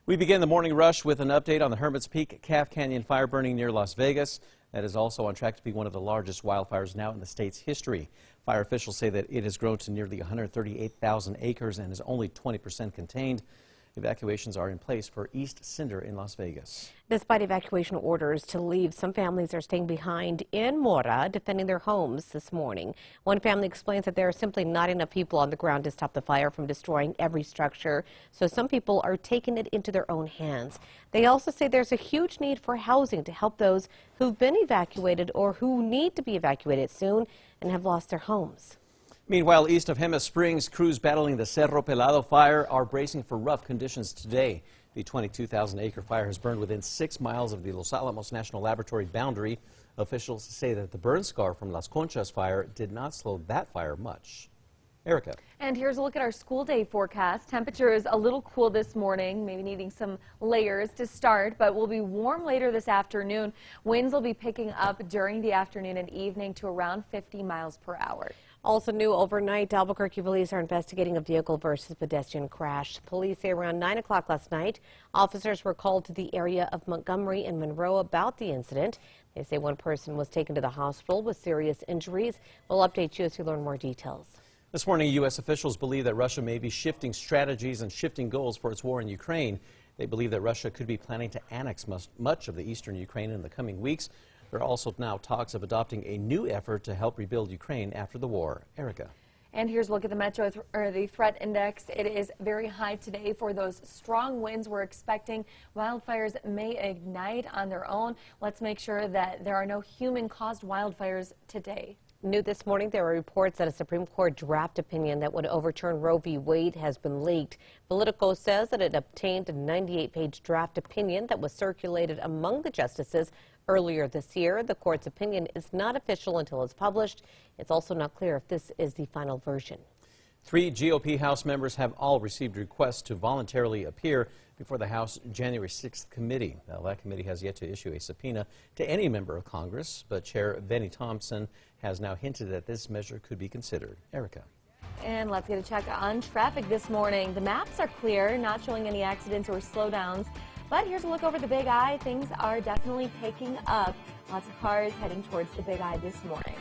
We begin the morning rush with an update on the Hermit's Peak Calf Canyon fire burning near Las Vegas. That is also on track to be one of the largest wildfires now in the state's history. Fire officials say that it has grown to nearly 138,000 acres and is only 20% contained. Evacuations are in place for East Cinder in Las Vegas. Despite evacuation orders to leave, some families are staying behind in Mora, defending their homes this morning. One family explains that there are simply not enough people on the ground to stop the fire from destroying every structure, so some people are taking it into their own hands. They also say there's a huge need for housing to help those who've been evacuated or who need to be evacuated soon and have lost their homes. Meanwhile, east of Jemez Springs, crews battling the Cerro Pelado fire are bracing for rough conditions today. The 22,000-acre fire has burned within 6 miles of the Los Alamos National Laboratory boundary. Officials say that the burn scar from Las Conchas fire did not slow that fire much. Erica. And here's a look at our school day forecast. Temperature is a little cool this morning, maybe needing some layers to start, but will be warm later this afternoon. Winds will be picking up during the afternoon and evening to around 50 miles per hour. Also new overnight, Albuquerque police are investigating a vehicle versus pedestrian crash. Police say around 9 o'clock last night, officers were called to the area of Montgomery and Monroe about the incident. They say one person was taken to the hospital with serious injuries. We'll update you as we learn more details. This morning, U.S. officials believe that Russia may be shifting strategies and shifting goals for its war in Ukraine. They believe that Russia could be planning to annex much of the eastern Ukraine in the coming weeks. There are also now talks of adopting a new effort to help rebuild Ukraine after the war. Erica. And here's a look at the threat index. It is very high today for those strong winds we're expecting. Wildfires may ignite on their own. Let's make sure that there are no human-caused wildfires today. New this morning, there are reports that a Supreme Court draft opinion that would overturn Roe v. Wade has been leaked. Politico says that it obtained a 98-page draft opinion that was circulated among the justices earlier this year. The court's opinion is not official until it's published. It's also not clear if this is the final version. 3 GOP House members have all received requests to voluntarily appear before the House January 6th committee. Now, that committee has yet to issue a subpoena to any member of Congress, but Chair Benny Thompson has now hinted that this measure could be considered. Erica. And let's get a check on traffic this morning. The maps are clear, not showing any accidents or slowdowns. But here's a look over the Big I. Things are definitely picking up. Lots of cars heading towards the Big I this morning.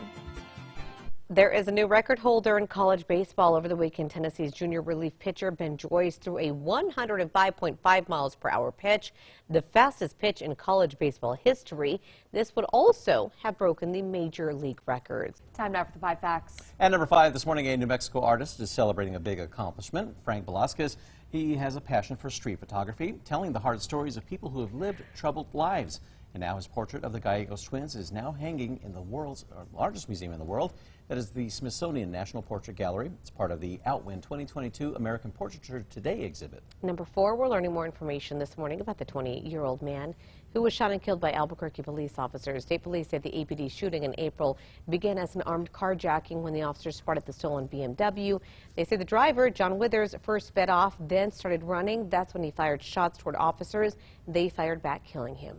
There is a new record holder in college baseball over the weekend. Tennessee's junior relief pitcher Ben Joyce threw a 105.5 miles per hour pitch, the fastest pitch in college baseball history. This would also have broken the major league records. Time now for the 5 facts. At number 5 this morning, a New Mexico artist is celebrating a big accomplishment. Frank Velasquez, he has a passion for street photography, telling the hard stories of people who have lived troubled lives. And now his portrait of the Gallegos twins is now hanging in the world's largest museum in the world. That is the Smithsonian National Portrait Gallery. It's part of the Outwin 2022 American Portraiture Today exhibit. Number 4, we're learning more information this morning about the 28-year-old man who was shot and killed by Albuquerque police officers. State police said the APD shooting in April began as an armed carjacking when the officers spotted the stolen BMW. They say the driver, John Withers, first sped off, then started running. That's when he fired shots toward officers. They fired back, killing him.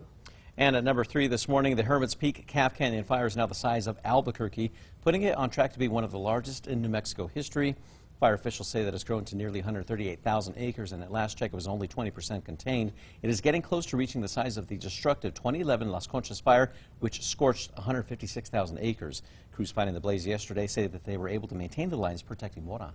And at number 3 this morning, the Hermit's Peak Calf Canyon fire is now the size of Albuquerque, putting it on track to be one of the largest in New Mexico history. Fire officials say that it's grown to nearly 138,000 acres, and at last check it was only 20% contained. It is getting close to reaching the size of the destructive 2011 Las Conchas fire, which scorched 156,000 acres. Crews fighting the blaze yesterday say that they were able to maintain the lines protecting Mora.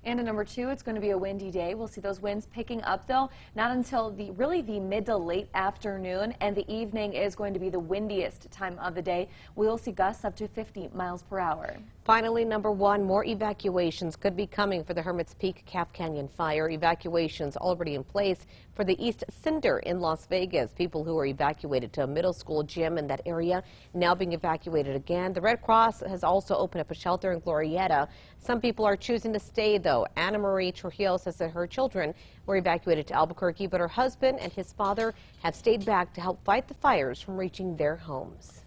And at number 2, it's going to be a windy day. We'll see those winds picking up, though, not until the mid to late afternoon, and the evening is going to be the windiest time of the day. We'll see gusts up to 50 miles per hour. Finally, number 1, more evacuations could be coming for the Hermit's Peak Calf Canyon fire. Evacuations already in place for the East Cinder in Las Vegas. People who were evacuated to a middle school gym in that area now being evacuated again. The Red Cross has also opened up a shelter in Glorieta. Some people are choosing to stay, though. Anna Marie Trujillo says that her children were evacuated to Albuquerque, but her husband and his father have stayed back to help fight the fires from reaching their homes.